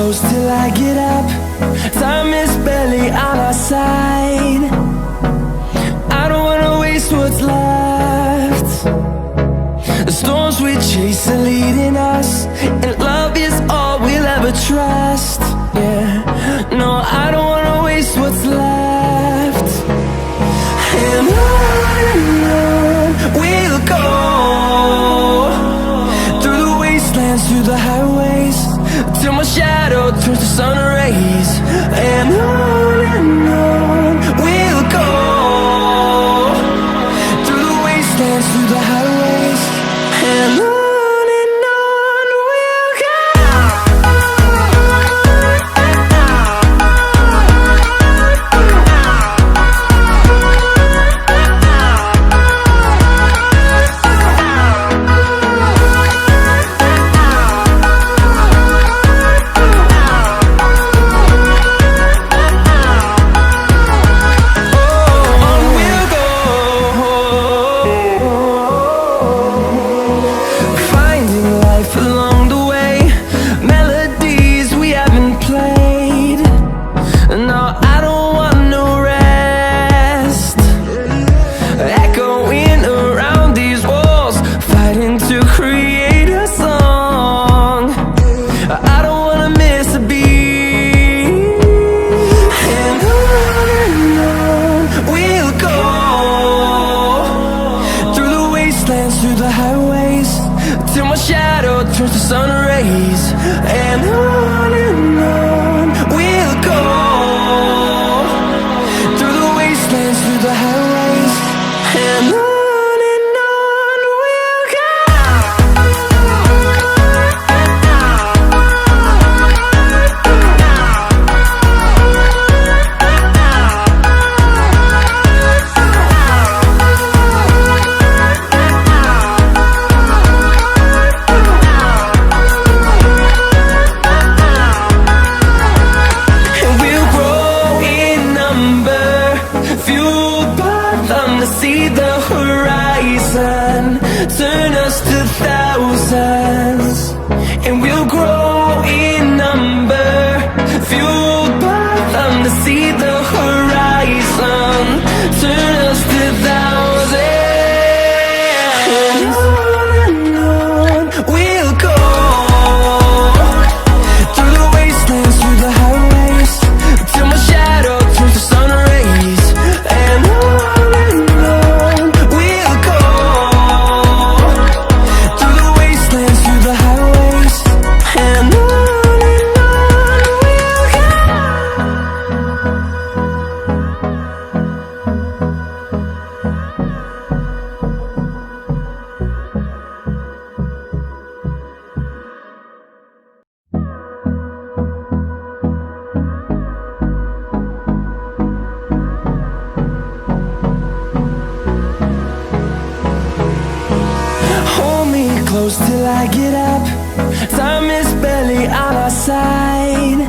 close till I get up. Time is barely on our side. I don't wanna waste what's left. The storms we chase are leading us, and love is all we'll ever trust. Yeah, no, I don't wanna waste what's left. And on we'll go, through the wastelands, through the highways, till my shadow turns to sun rays. And on we'll go, through the wastelands, through the highways, and on we'll go. Through the highways, till my shadow turns to sun rays. And on we'll go, through the wastelands, through the highways, and on we'll go. See the horizon, turn us to thousands, and we'll grow in number, fueled by them to see the horizon, turn us to thousands. And on we'll go, through the wastelands, through the highways, till my shadow turns to sun rays. And close till I get up. Time is barely on our side.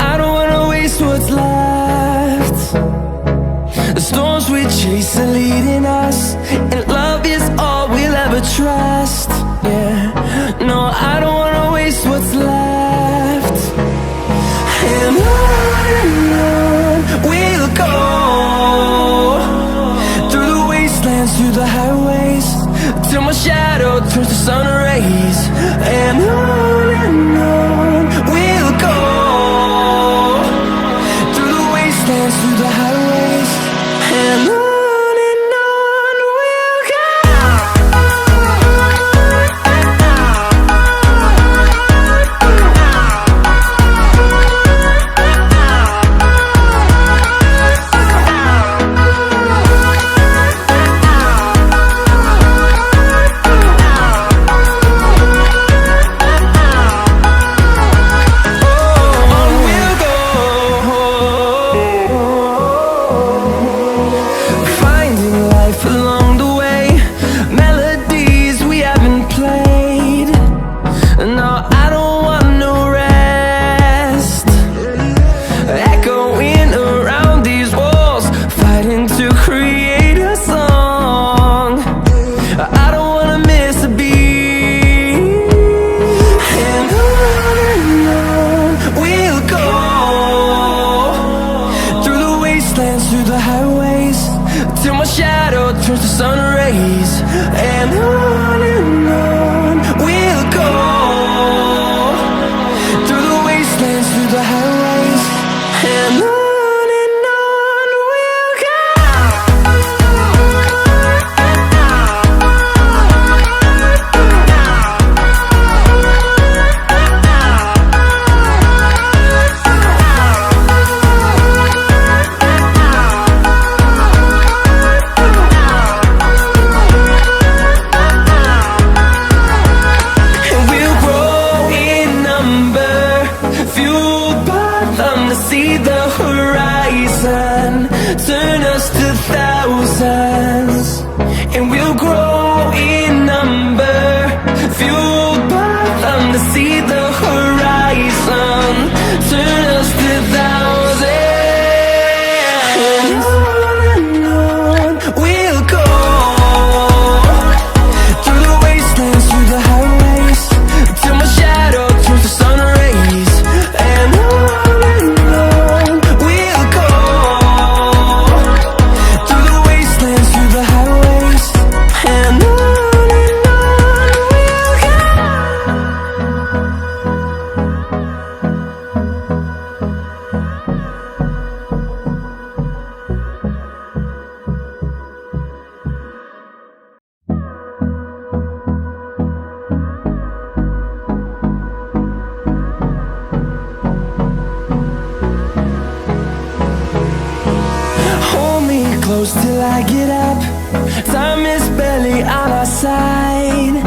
I don't wanna waste what's left. The storms we chase are leading us, and love is all we'll ever trust. Yeah, no, I don't wanna waste what's left. And on we'll go, through the wastelands, through the highways, till my shadow turns to sun rays. And on we'll go, through the wastelands, through the highways, and on we'll go. horizon, turn us to thousands, and we'll grow in number, fueled by them to see the horizon, turn us to thousands. And on we'll go, through the wastelands, through the highways, till my shadow turns to sun rays. And on we'll go, through the wastelands, through the highways. And on we'll go. Hold me close till I get up. Time is barely on our side.